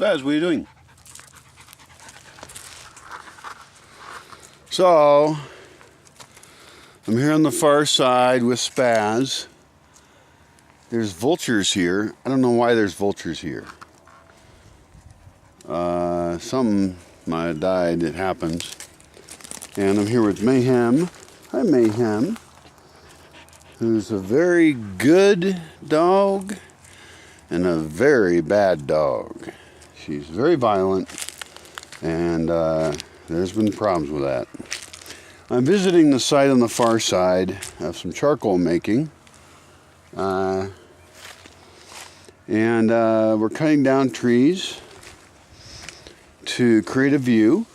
Spaz, what are you doing? So, I'm here on the far side with Spaz. There's vultures here. I don't know why there's vultures here. Something might have died, it happens. And I'm here with Mayhem. Hi, Mayhem. Who's a very good dog and a very bad dog. She's very violent, and there's been problems with that. I'm visiting the site on the far side of some charcoal making. And we're cutting down trees to create a view.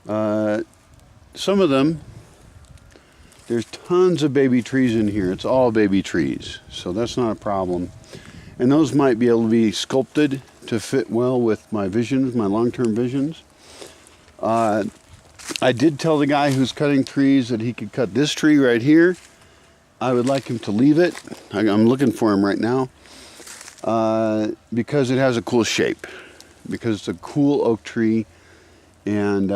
Some of them, there's tons of baby trees in here. It's all baby trees, so that's not a problem. And those might be able to be sculpted to fit well with my visions, my long-term visions. I did tell the guy who's cutting trees that he could cut this tree right here. I would like him to leave it. I'm looking for him right now because it has a cool shape, because it's a cool oak tree, and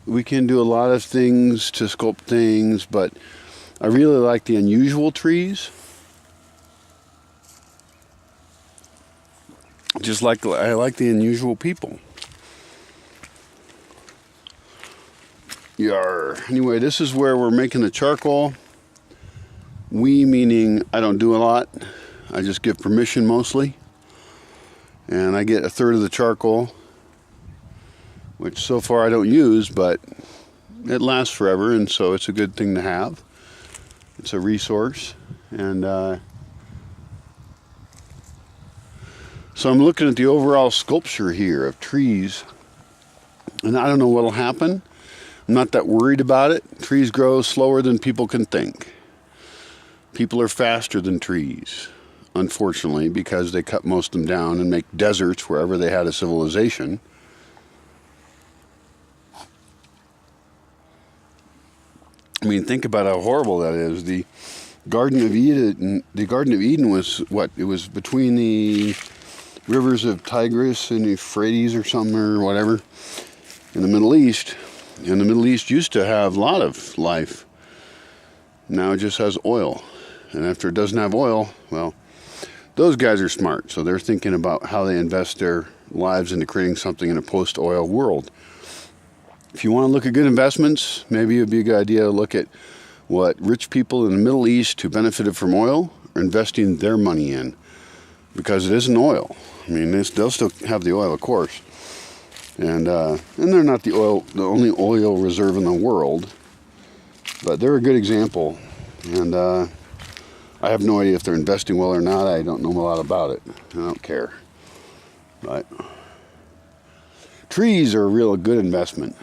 we can do a lot of things to sculpt things, but I really like the unusual trees. Just like I like the unusual people. Yarr. Anyway, this is where we're making the charcoal. We meaning I don't do a lot. I just give permission mostly. And I get a third of the charcoal, which so far I don't use, but it lasts forever, and so it's a good thing to have. It's a resource. And so I'm looking at the overall sculpture here of trees, and I don't know what'll happen. I'm not that worried about it. Trees grow slower than people can think. People are faster than trees, unfortunately, because they cut most of them down and make deserts wherever they had a civilization. I mean, think about how horrible that is. The Garden of Eden was what? It was between the rivers of Tigris and Euphrates or something or whatever in the Middle East. And the Middle East used to have a lot of life. Now it just has oil. And after it doesn't have oil, well, those guys are smart. So they're thinking about how they invest their lives into creating something in a post-oil world. If you want to look at good investments, maybe it would be a good idea to look at what rich people in the Middle East who benefited from oil are investing their money in. Because it isn't oil. I mean, they'll still have the oil, of course. And they're not the only oil reserve in the world. But they're a good example. And I have no idea if they're investing well or not. I don't know a lot about it. I don't care. But trees are a real good investment.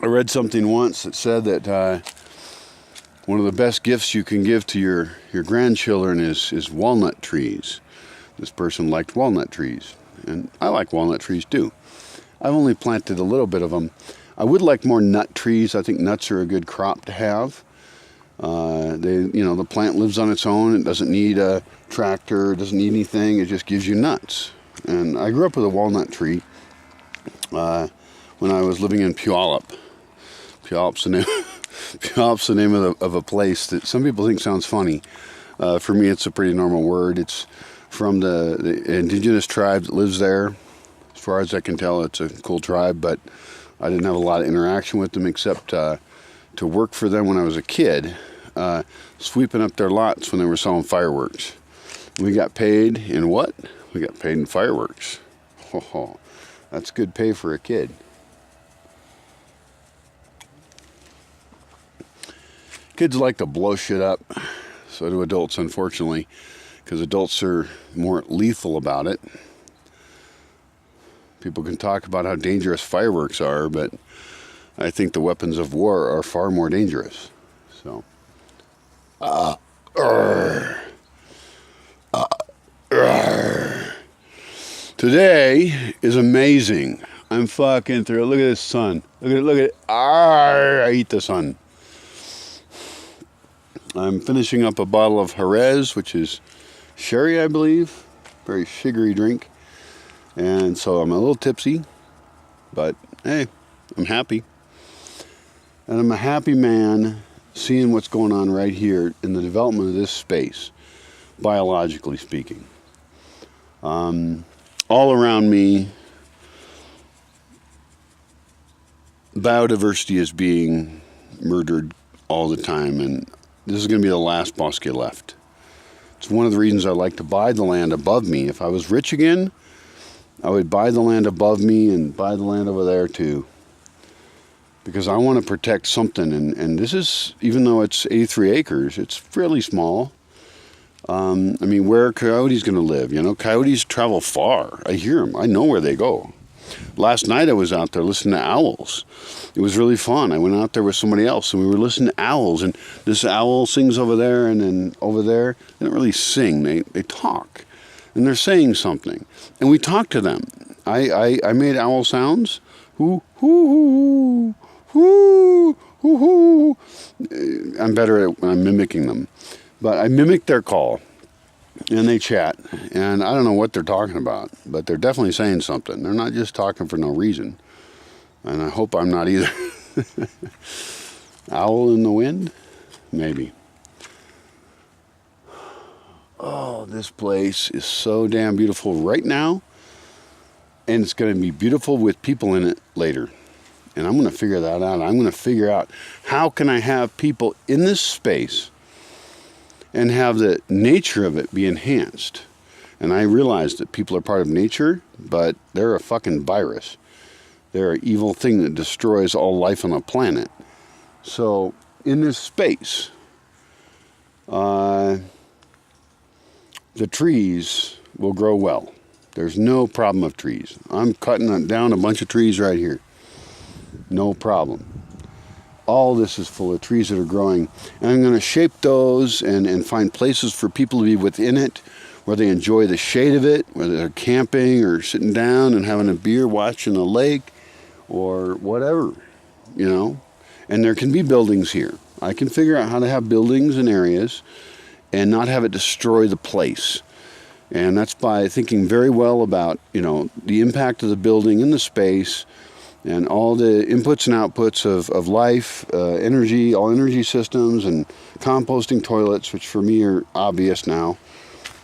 I read something once that said that one of the best gifts you can give to your grandchildren is walnut trees. This person liked walnut trees, and I like walnut trees too. I've only planted a little bit of them. I would like more nut trees. I think nuts are a good crop to have. The plant lives on its own. It doesn't need a tractor. It doesn't need anything. It just gives you nuts. And I grew up with a walnut tree when I was living in Puyallup. Puyallup's the name of a place that some people think sounds funny. For me, it's a pretty normal word. It's from the indigenous tribe that lives there. As far as I can tell, it's a cool tribe, but I didn't have a lot of interaction with them except to work for them when I was a kid, sweeping up their lots when they were selling fireworks. We got paid in what? We got paid in fireworks. Oh, that's good pay for a kid. Kids like to blow shit up. So do adults, unfortunately, because adults are more lethal about it. People can talk about how dangerous fireworks are, but I think the weapons of war are far more dangerous. So, today is amazing. I'm fucking thrilled. Look at this sun. Look at it. I eat the sun. I'm finishing up a bottle of Jerez, which is sherry, I believe. Very sugary drink. And so I'm a little tipsy, but hey, I'm happy. And I'm a happy man seeing what's going on right here in the development of this space, biologically speaking. All around me, biodiversity is being murdered all the time, and this is going to be the last Bosque left. It's one of the reasons I like to buy the land above me. If I was rich again, I would buy the land above me and buy the land over there too. Because I want to protect something, and this is, even though it's 83 acres, it's fairly small. I mean, where are coyotes going to live? You know, coyotes travel far. I hear them. I know where they go. Last night I was out there listening to owls. It was really fun. I went out there with somebody else, and we were listening to owls. And this owl sings over there, and then over there. They don't really sing. They talk. And they're saying something. And we talk to them. I made owl sounds. Hoo, hoo, hoo, hoo, hoo, hoo. I'm better at when I'm mimicking them. But I mimic their call, and they chat, and I don't know what they're talking about, but they're definitely saying something. They're not just talking for no reason, and I hope I'm not either. Owl in the wind? Maybe. Oh, this place is so damn beautiful right now, and it's going to be beautiful with people in it later. And I'm going to figure that out. I'm going to figure out how can I have people in this space and have the nature of it be enhanced. And I realize that people are part of nature, but they're a fucking virus. They're an evil thing that destroys all life on the planet. So, in this space, the trees will grow well. There's no problem of trees. I'm cutting down a bunch of trees right here. No problem. All this is full of trees that are growing. And I'm going to shape those and find places for people to be within it, where they enjoy the shade of it, whether they're camping or sitting down and having a beer watching a lake or whatever, you know. And there can be buildings here. I can figure out how to have buildings in areas and not have it destroy the place. And that's by thinking very well about, you know, the impact of the building in the space, and all the inputs and outputs of life, energy, all energy systems, and composting toilets, which for me are obvious now.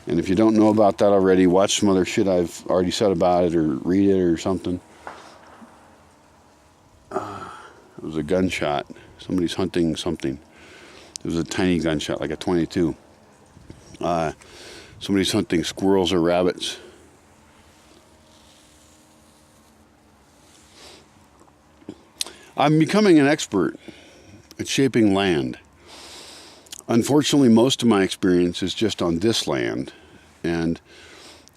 And if you don't know about that already, watch some other shit I've already said about it, or read it or something. It was a gunshot. Somebody's hunting something. It was a tiny gunshot, like a .22. Somebody's hunting squirrels or rabbits. I'm becoming an expert at shaping land. Unfortunately, most of my experience is just on this land, and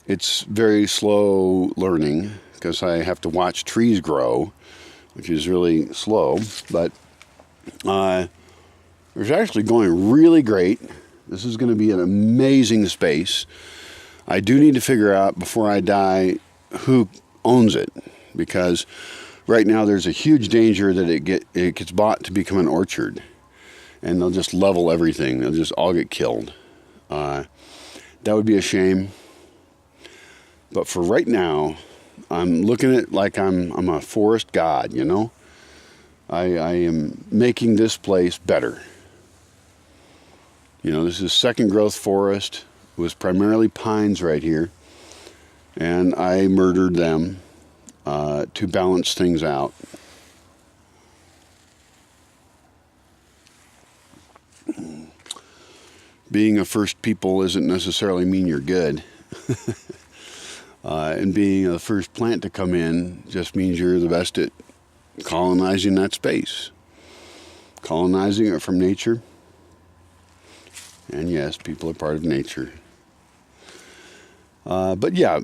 it's very slow learning because I have to watch trees grow, which is really slow, but it's actually going really great. This is going to be an amazing space. I do need to figure out before I die who owns it, because right now there's a huge danger that it gets bought to become an orchard, and they'll just level everything. They'll just all get killed. That would be a shame. But for right now, I'm looking at it like I'm a forest god, you know? I am making this place better. You know, this is second growth forest. It was primarily pines right here, and I murdered them to balance things out. Being a first people doesn't necessarily mean you're good. And being the first plant to come in just means you're the best at colonizing that space. Colonizing it from nature. And yes, people are part of nature. But yeah,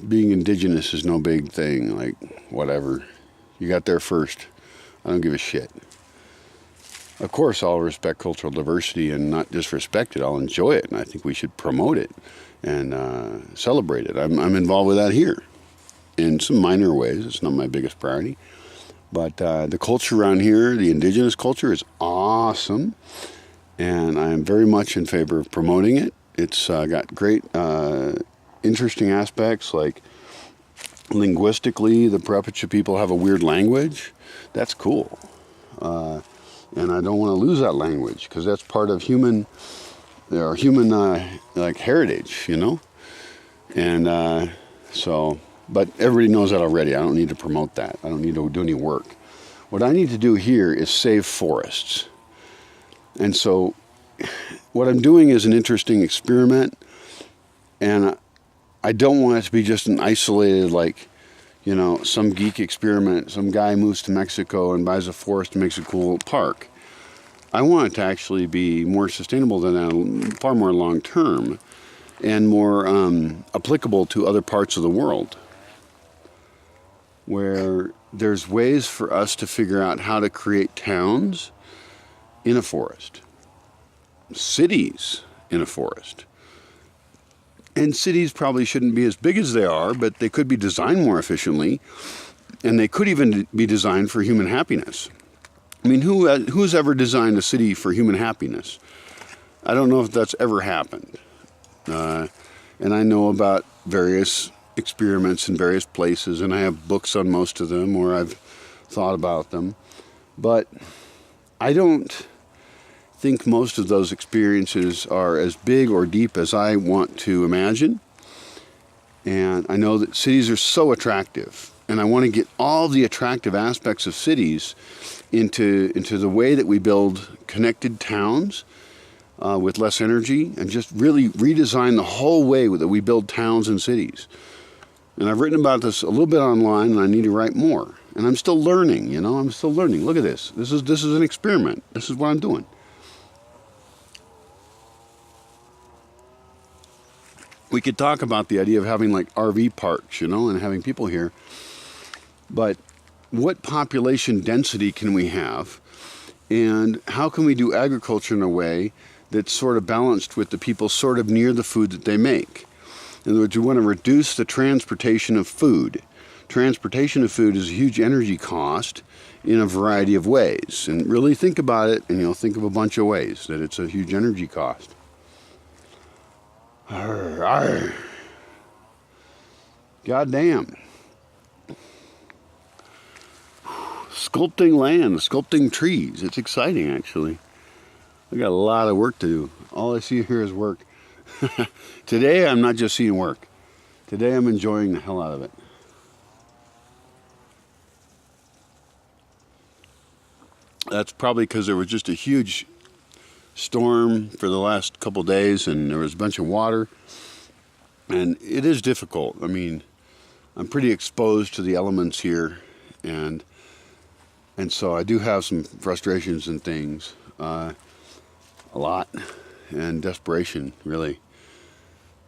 being indigenous is no big thing. Like, whatever. You got there first. I don't give a shit. Of course, I'll respect cultural diversity, and not just respect it, I'll enjoy it. And I think we should promote it and celebrate it. I'm involved with that here in some minor ways. It's not my biggest priority. But the culture around here, the indigenous culture, is awesome. And I am very much in favor of promoting it It's got great, interesting aspects, like linguistically, the Purepecha people have a weird language. That's cool. And I don't want to lose that language, because that's part of human like heritage, you know? And so, but everybody knows that already. I don't need to promote that. I don't need to do any work. What I need to do here is save forests. And so what I'm doing is an interesting experiment, and I don't want it to be just an isolated, like, you know, some geek experiment. Some guy moves to Mexico and buys a forest and makes a cool park. I want it to actually be more sustainable than that, far more long term, and more applicable to other parts of the world, where there's ways for us to figure out how to create towns in a forest, cities in a forest. And cities probably shouldn't be as big as they are, but they could be designed more efficiently, and they could even be designed for human happiness. I mean, who's ever designed a city for human happiness? I don't know if that's ever happened. And I know about various experiments in various places, and I have books on most of them, or I've thought about them. But I don't think most of those experiences are as big or deep as I want to imagine. And I know that cities are so attractive, and I want to get all the attractive aspects of cities into the way that we build connected towns with less energy, and just really redesign the whole way that we build towns and cities. And I've written about this a little bit online, and I need to write more. And I'm still learning, you know, I'm still learning. Look at this. This is an experiment. This is what I'm doing. We could talk about the idea of having like RV parks, you know, and having people here. But what population density can we have? And how can we do agriculture in a way that's sort of balanced with the people sort of near the food that they make? In other words, we want to reduce the transportation of food. Transportation of food is a huge energy cost in a variety of ways. And really think about it, and you'll think of a bunch of ways that it's a huge energy cost. Arr, arr. God damn. Sculpting land, sculpting trees. It's exciting, actually. I got a lot of work to do. All I see here is work. Today, I'm not just seeing work. Today, I'm enjoying the hell out of it. That's probably because there was just a huge storm for the last couple days, and there was a bunch of water. And it is difficult. I mean, I'm pretty exposed to the elements here, and so I do have some frustrations and things, a lot, and desperation, really.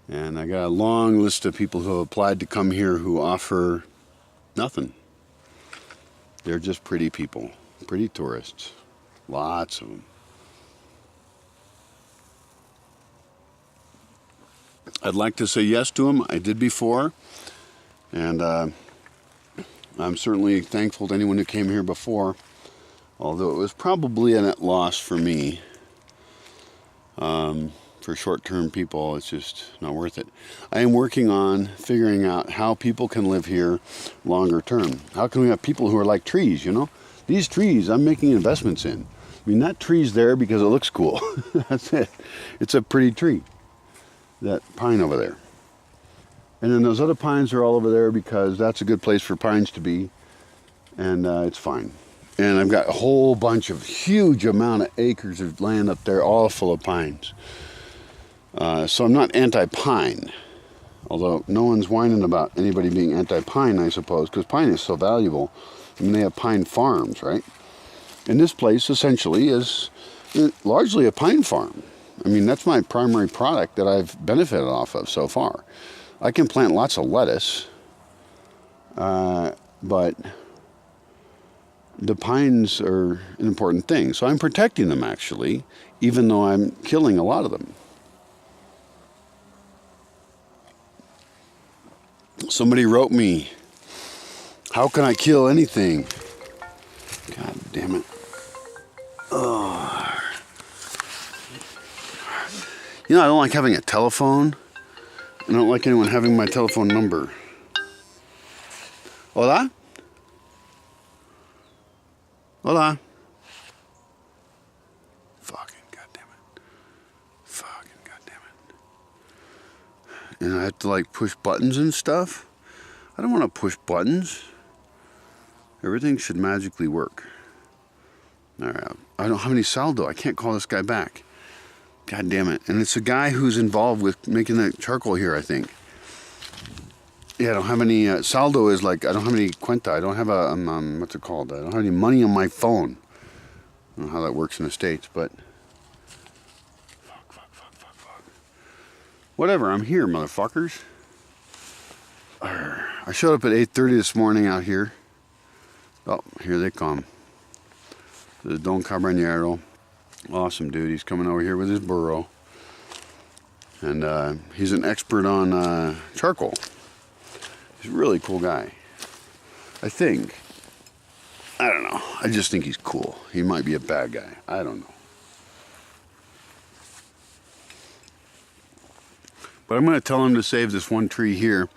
And I got a long list of people who have applied to come here who offer nothing. They're just pretty people, pretty tourists, lots of them. I'd like to say yes to them. I did before, and I'm certainly thankful to anyone who came here before, although it was probably a net loss for me. For short-term people, it's just not worth it. I am working on figuring out how people can live here longer term. How can we have people who are like trees, you know? These trees I'm making investments in. I mean, that tree's there because it looks cool. That's it. It's a pretty tree. That pine over there. And then those other pines are all over there because that's a good place for pines to be. And it's fine. And I've got a whole bunch of huge amount of acres of land up there, all full of pines. So I'm not anti-pine. Although no one's whining about anybody being anti-pine, I suppose, because pine is so valuable. I mean, they have pine farms, right? And this place essentially is largely a pine farm. I mean, that's my primary product that I've benefited off of so far. I can plant lots of lettuce, but the pines are an important thing. So I'm protecting them, actually, even though I'm killing a lot of them. Somebody wrote me, how can I kill anything? God damn it. Oh. You know, I don't like having a telephone. I don't like anyone having my telephone number. Hola? Hola? Fucking goddamn it. Fucking goddamn it. And I have to like push buttons and stuff. I don't want to push buttons. Everything should magically work. Alright, I don't have any saldo. I can't call this guy back. God damn it. And it's a guy who's involved with making the charcoal here, I think. Yeah, I don't have any, saldo is like, I don't have any cuenta. I don't have a, what's it called? I don't have any money on my phone. I don't know how that works in the States, but. Fuck. Whatever, I'm here, motherfuckers. I showed up at 8:30 this morning out here. Oh, here they come. The Don Caballero. Awesome dude. He's coming over here with his burro. And he's an expert on charcoal. He's a really cool guy. I think. I don't know. I just think he's cool. He might be a bad guy. I don't know. But I'm going to tell him to save this one tree here.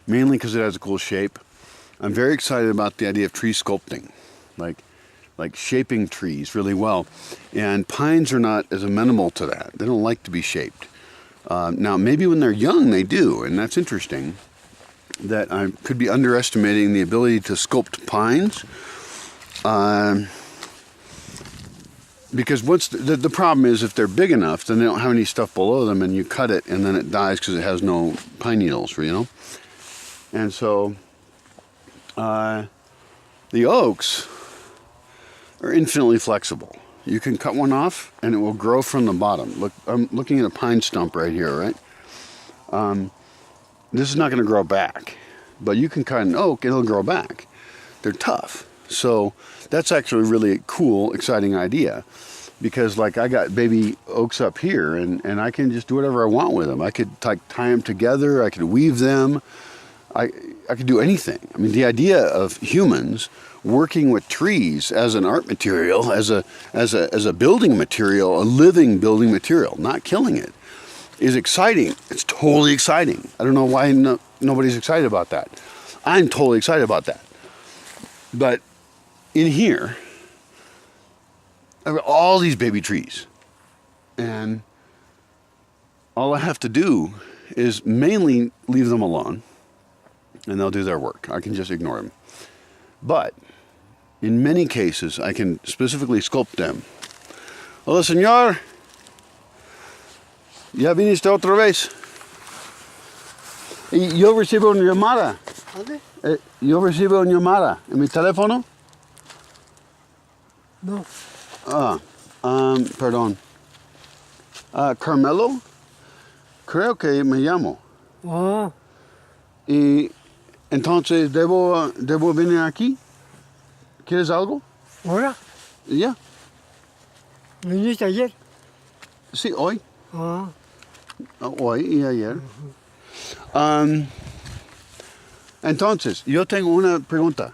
Mainly because it has a cool shape. I'm very excited about the idea of tree sculpting. Like shaping trees really well. And pines are not as amenable to that. They don't like to be shaped. Now, maybe when they're young, they do. And that's interesting. That I could be underestimating the ability to sculpt pines. Because once the problem is if they're big enough, then they don't have any stuff below them, and you cut it, and then it dies because it has no pine needles, you know? And so, the oaks are infinitely flexible. You can cut one off, and it will grow from the bottom. Look, I'm looking at a pine stump right here, right? This is not going to grow back, but you can cut an oak, it'll grow back. They're tough. So that's actually really a cool, exciting idea. Because like I got baby oaks up here, and I can just do whatever I want with them. I could like tie them together, I could weave them. I could do anything. I mean, the idea of humans working with trees as an art material, as a building material, a living building material, not killing it, is exciting. It's totally exciting. I don't know why nobody's excited about that. I'm totally excited about that. But in here, I've got all these baby trees. And all I have to do is mainly leave them alone. And they'll do their work. I can just ignore them. But in many cases, I can specifically sculpt them. Hola, señor. ¿Ya viniste otra vez? Y yo recibo una llamada. ¿Dónde? Yo recibo una llamada en mi teléfono. No. Perdón. Carmelo. Creo que me llamo. Ah, Y entonces, ¿debo venir aquí? ¿Quieres algo? ¿ahora? Ya. ¿Viniste ayer? Sí, hoy. Ah, Hoy y ayer. Entonces, yo tengo una pregunta.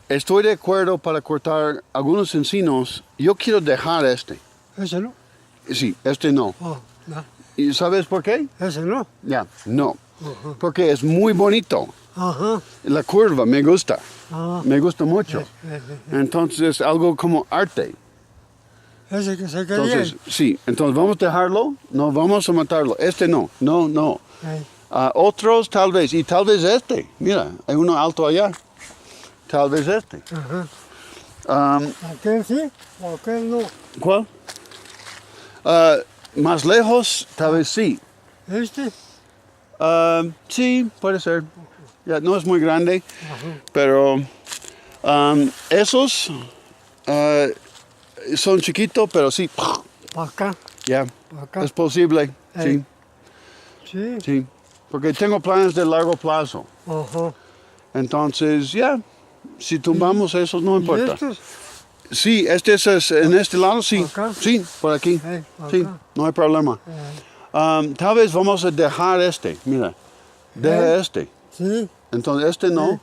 Estoy de acuerdo para cortar algunos encinos. Yo quiero dejar este. ¿ese no? Sí, este no. Ah, no. ¿Y sabes por qué? ¿Ese no? Ya, no. Ajá. Porque es muy bonito. Ajá. La curva me gusta. Ah. Me gusta mucho. Entonces, es algo como arte. Ese que se quede Entonces, bien. sí. Entonces, ¿vamos a dejarlo? No, vamos a matarlo. Este no. No. Ahí. Otros tal vez. Y tal vez este. Mira, hay uno alto allá. Tal vez este. Ajá. ¿Aquel sí o aquel no? ¿Cuál? Más lejos, tal vez sí. ¿Este? Sí, puede ser. Ya, no es muy grande, pero esos son chiquitos, pero sí. ¿Para acá? Ya, ¿Para acá? es posible. Sí, Sí. sí. Porque tengo planes de largo plazo. Ajá. Entonces, ya, si tumbamos esos, no ¿Y importa. estos? Sí, este es en este lado, sí. ¿Acá? Sí, por aquí. Por Sí, acá. no hay problema. Tal vez vamos a dejar este, mira. Deja este. Sí. Entonces este no,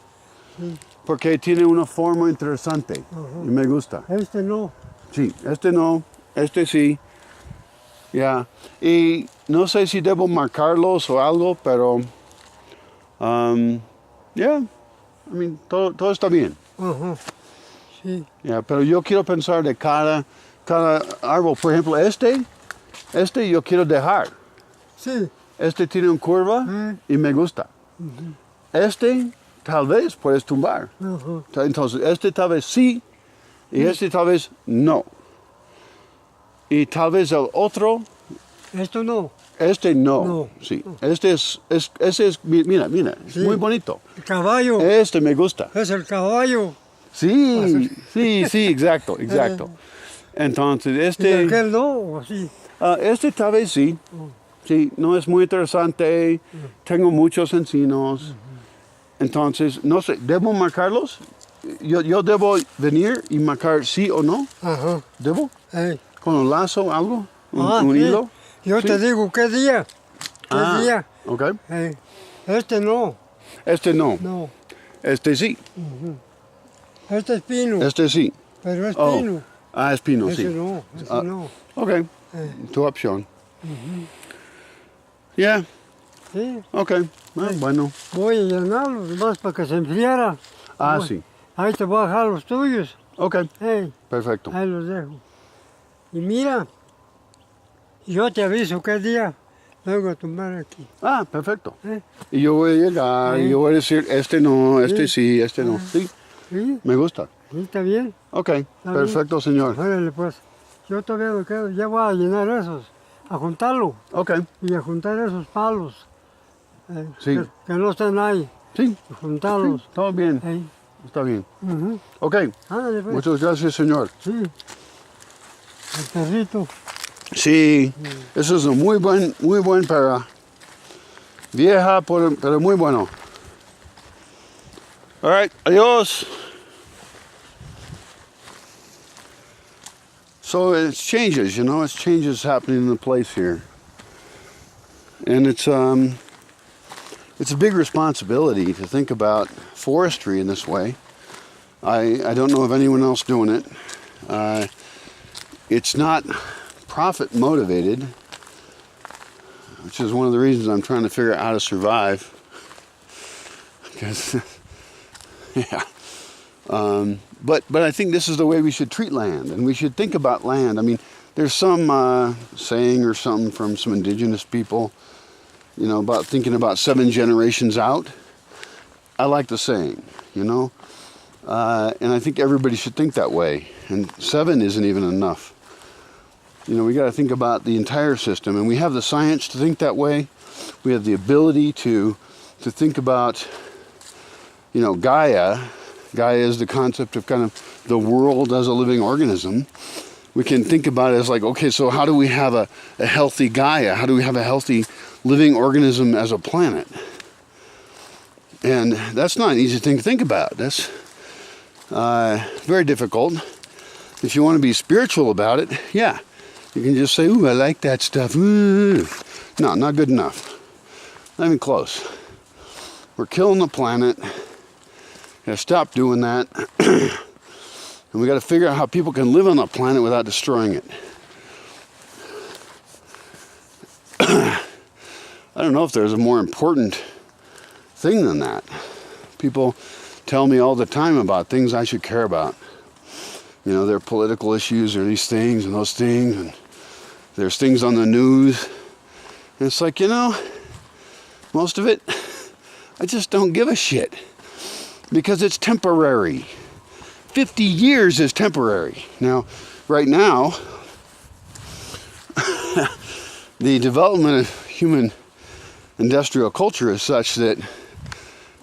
porque tiene una forma interesante y me gusta. Este no. Sí, este no, este sí. Yeah. Y no sé si debo marcarlos o algo, pero yeah, I mean, todo está bien. Ajá. Sí. Yeah, pero yo quiero pensar de cada árbol. Por ejemplo, este yo quiero dejar. Sí. Este tiene una curva y me gusta. Este tal vez puedes tumbar. Ajá. Entonces, este tal vez sí y este tal vez no. Y tal vez el otro, Esto no. este no. No. Sí. Este ese es, mira, es Sí. muy bonito. El caballo. Este me gusta. Es el caballo. Sí, sí, exacto. Entonces, ¿Y este, aquel no? ¿O sí? este tal vez sí. Sí, no es muy interesante. Tengo muchos encinos. Entonces, no sé, ¿debo marcarlos? Yo debo venir y marcar sí o no. Ajá. ¿Debo? Ey. ¿Con un lazo, algo? ¿Un Sí. hilo? Yo Sí. te digo, ¿qué día? ¿Qué día? Ok. Ey. Este no. Este no. No. Este sí. Este es pino. Este sí. Pero es Oh. pino. Es pino, Ese sí. no. Ese no. Ok. Ey. Tu opción. Yeah. Sí. Ok. Bueno. Voy a llenarlos más para que se enfriara. Voy. Sí. Ahí te voy a dejar los tuyos. Ok. Ey. Perfecto. Ahí los dejo. Y mira, yo te aviso qué día vengo a tomar aquí. Perfecto. ¿Eh? Y yo voy a llegar y yo voy a decir, este no, este sí, este no. Sí, ¿Sí? me gusta. ¿Sí? ¿Está bien? Ok. Perfecto, señor. Órale, pues. Yo todavía me quedo, ya voy a llenar esos, a juntarlo Ok. y a juntar esos palos. Sí. Que no estén ahí, Sí. a juntarlos. Todo bien. Ey. Está bien. Ujú. Ok. Ándale, pues. Muchas gracias, señor. Sí. El perrito. Sí. Eso es un muy buen para vieja, pero muy bueno. All right. Adiós. So it's changes, it's changes happening in the place here. And it's a big responsibility to think about forestry in this way. I don't know of anyone else doing it. It's not profit motivated, which is one of the reasons I'm trying to figure out how to survive. Because, yeah. But I think this is the way we should treat land, and we should think about land. I mean, there's some saying or something from some indigenous people, about thinking about 7 generations out. I like the saying, and I think everybody should think that way. And 7 isn't even enough. We got to think about the entire system, and we have the science to think that way. We have the ability to think about, Gaia. Gaia is the concept of kind of the world as a living organism. We can think about it as like, okay, so how do we have a healthy Gaia? How do we have a healthy living organism as a planet? And that's not an easy thing to think about. That's very difficult. If you want to be spiritual about it, yeah, you can just say, ooh, I like that stuff. Ooh. No, not good enough. Not even close. We're killing the planet. Gotta stop doing that. And we gotta figure out how people can live on the planet without destroying it. I don't know if there's a more important thing than that. People tell me all the time about things I should care about. There are political issues, or these things and those things, and there's things on the news. And it's like, most of it, I just don't give a shit. Because it's temporary. 50 years is temporary. Now, right now, the development of human industrial culture is such that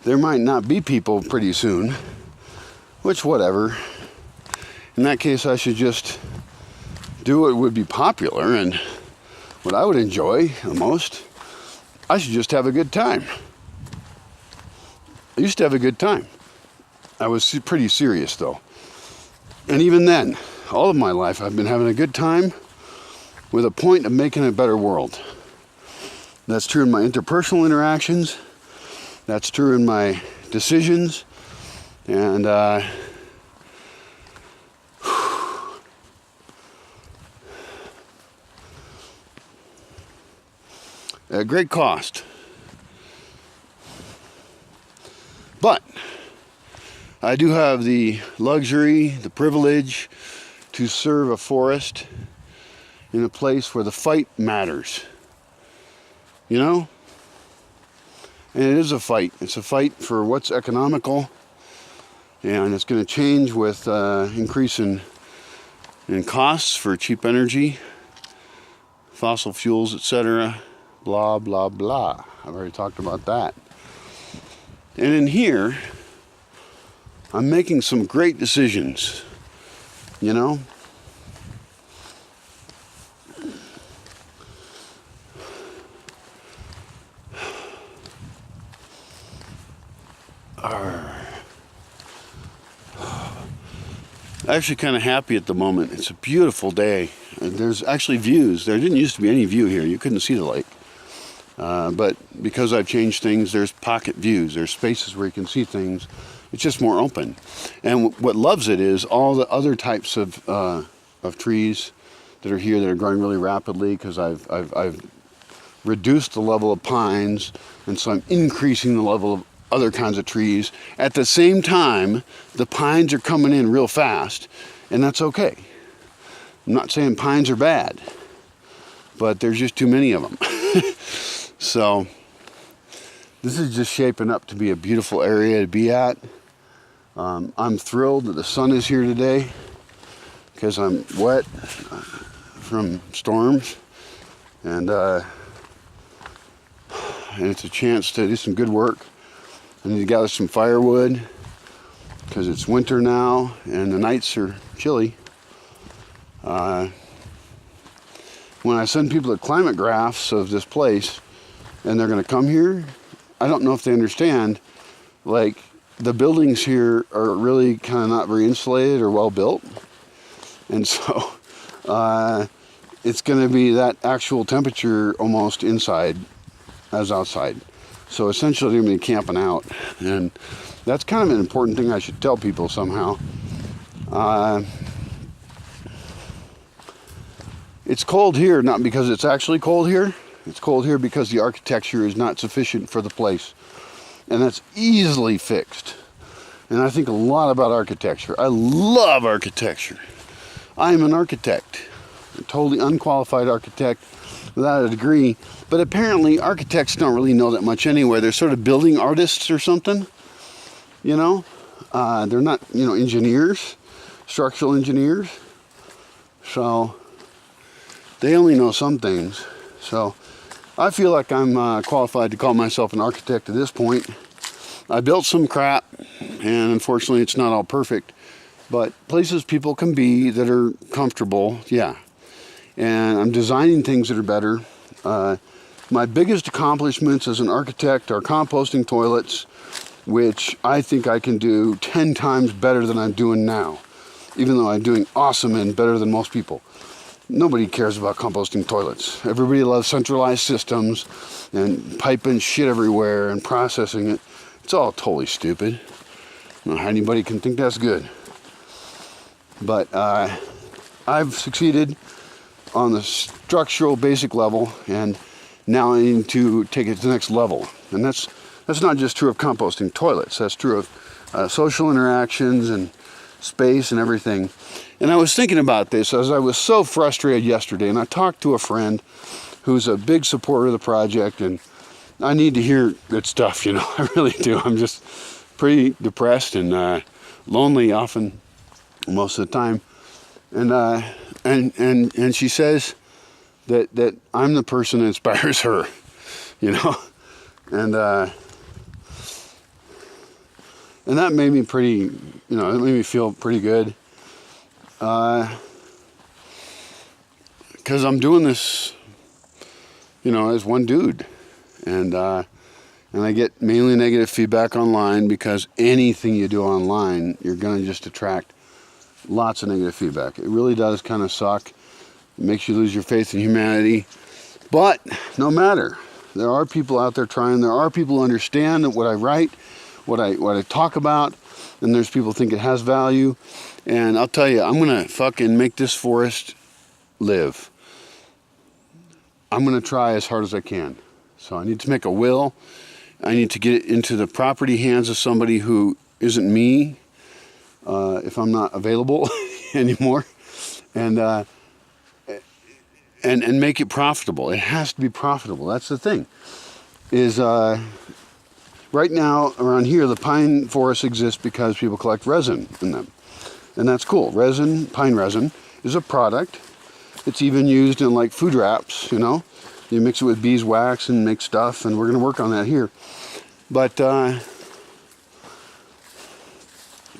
there might not be people pretty soon, which whatever. In that case, I should just do what would be popular and what I would enjoy the most. I should just have a good time. I used to have a good time. I was pretty serious though. And even then, all of my life I've been having a good time with a point of making a better world. That's true in my interpersonal interactions. That's true in my decisions. And at great cost. But I do have the luxury, the privilege to serve a forest in a place where the fight matters. You know? And it is a fight. It's a fight for what's economical, and it's going to change with increase in costs for cheap energy, fossil fuels, etc. Blah, blah, blah. I've already talked about that. And in here, I'm making some great decisions, you know? Actually kind of happy at the moment. It's a beautiful day. There's actually views. There didn't used to be any view here. You couldn't see the lake. But because I've changed things, there's pocket views. There's spaces where you can see things. It's just more open. And what loves it is all the other types of trees that are here that are growing really rapidly, because I've reduced the level of pines, and so I'm increasing the level of other kinds of trees. At the same time, the pines are coming in real fast, and that's okay. I'm not saying pines are bad, but there's just too many of them. So this is just shaping up to be a beautiful area to be at. I'm thrilled that the sun is here today, because I'm wet from storms, and it's a chance to do some good work. I need to gather some firewood because it's winter now and the nights are chilly. When I send people the climate graphs of this place and they're going to come here, I don't know if they understand, like, the buildings here are really kind of not very insulated or well built. And so it's going to be that actual temperature almost inside as outside. So essentially they're going to be camping out, and that's kind of an important thing I should tell people somehow. It's cold here, not because it's actually cold here. It's cold here because the architecture is not sufficient for the place. And that's easily fixed. And I think a lot about architecture. I love architecture. I am an architect, a totally unqualified architect without a degree. But apparently architects don't really know that much anyway. They're sort of building artists or something, you know. They're not, engineers, structural engineers. So they only know some things. So I feel like I'm qualified to call myself an architect at this point. I built some crap, and unfortunately it's not all perfect. But places people can be that are comfortable, yeah. And I'm designing things that are better. My biggest accomplishments as an architect are composting toilets, which I think I can do 10 times better than I'm doing now, even though I'm doing awesome and better than most people. Nobody cares about composting toilets. Everybody loves centralized systems and piping shit everywhere and processing it. It's all totally stupid. I don't know how anybody can think that's good. But I've succeeded on the structural basic level, and now I need to take it to the next level. And that's not just true of composting toilets. That's true of social interactions and space and everything. And I was thinking about this as I was so frustrated yesterday, and I talked to a friend who's a big supporter of the project, and I need to hear good stuff, I really do. I'm just pretty depressed and lonely often, most of the time. And she says that I'm the person that inspires her, and that made me pretty, it made me feel pretty good, because I'm doing this, as one dude, and I get mainly negative feedback online, because anything you do online, you're going to just attract lots of negative feedback. It really does kind of suck. It makes you lose your faith in humanity. But no matter, there are people out there trying. There are people who understand what I write, what I talk about, and there's people who think it has value. And I'll tell you, I'm going to fucking make this forest live. I'm going to try as hard as I can. So I need to make a will. I need to get it into the property hands of somebody who isn't me, if I'm not available anymore, and make it profitable. It has to be profitable. That's the thing. Is right now around here the pine forests exist because people collect resin in them, and that's cool. Resin, pine resin, is a product. It's even used in like food wraps. You know, you mix it with beeswax and make stuff, and we're going to work on that here. But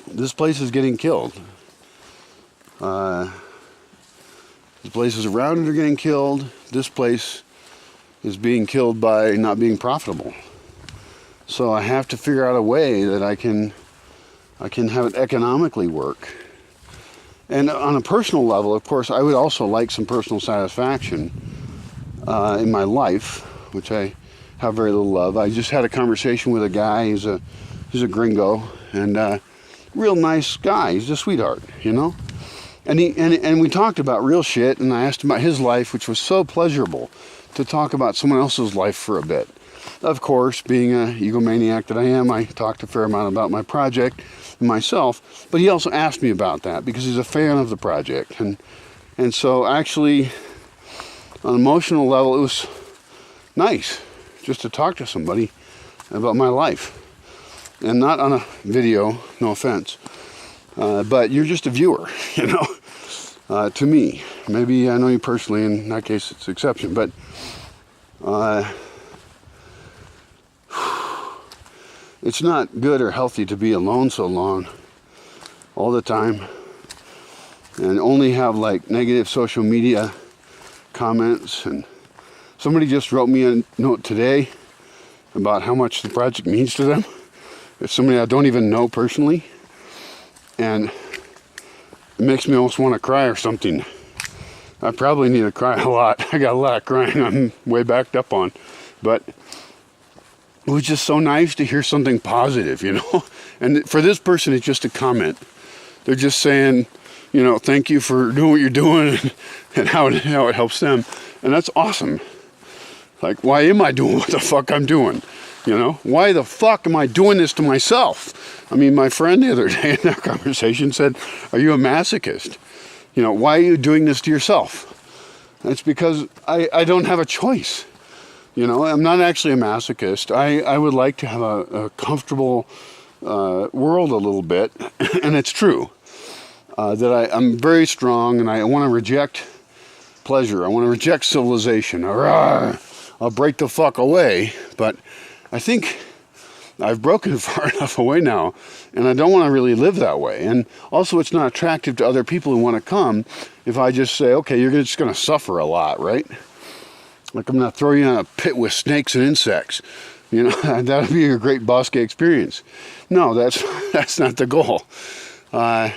this place is getting killed. The places around it are getting killed. This place is being killed by not being profitable. So I have to figure out a way that I can have it economically work. And on a personal level, of course, I would also like some personal satisfaction in my life, which I have very little of. I just had a conversation with a guy. He's a gringo, and real nice guy. He's a sweetheart, you know. And we talked about real shit, and I asked him about his life, which was so pleasurable to talk about someone else's life for a bit. Of course, being an egomaniac that I am, I talked a fair amount about my project and myself, but he also asked me about that because he's a fan of the project. And so actually, on an emotional level, it was nice just to talk to somebody about my life. And not on a video, no offense, but you're just a viewer, you know, to me. Maybe I know you personally, in that case it's an exception, but it's not good or healthy to be alone so long, all the time, and only have like negative social media comments. And somebody just wrote me a note today about how much the project means to them. It's somebody I don't even know personally, and it makes me almost want to cry or something. I probably need to cry a lot. I got a lot of crying I'm way backed up on, but it was just so nice to hear something positive, you know. And for this person, it's just a comment. They're just saying, you know, thank you for doing what you're doing and how it helps them, and that's awesome. Like, why am I doing what the fuck I'm doing? You know, why the fuck am I doing this to myself? I mean, my friend the other day in that conversation said, are you a masochist? You know, why are you doing this to yourself? And it's because I don't have a choice. You know, I'm not actually a masochist. I would like to have a comfortable world a little bit, and it's true. That I'm very strong, and I want to reject pleasure. I want to reject civilization. I'll break the fuck away, but I think I've broken far enough away now, and I don't want to really live that way. And also, it's not attractive to other people who want to come if I just say, okay, you're just going to suffer a lot, right? Like, I'm going to throw you in a pit with snakes and insects. You know, that would be a great Bosque experience. No, that's not the goal. But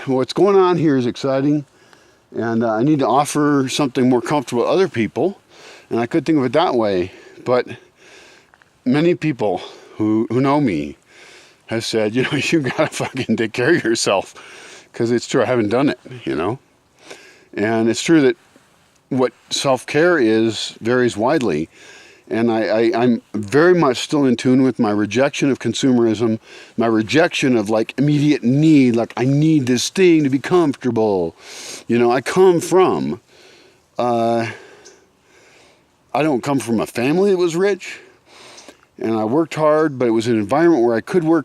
what's going on here is exciting, and I need to offer something more comfortable to other people, and I could think of it that way. But many people who know me have said, you know, you gotta fucking take care of yourself, because it's true, I haven't done it, you know. And it's true that what self-care is varies widely, and I'm very much still in tune with my rejection of consumerism, my rejection of like immediate need, like I need this thing to be comfortable. You know, I don't come from a family that was rich, and I worked hard, but it was an environment where I could work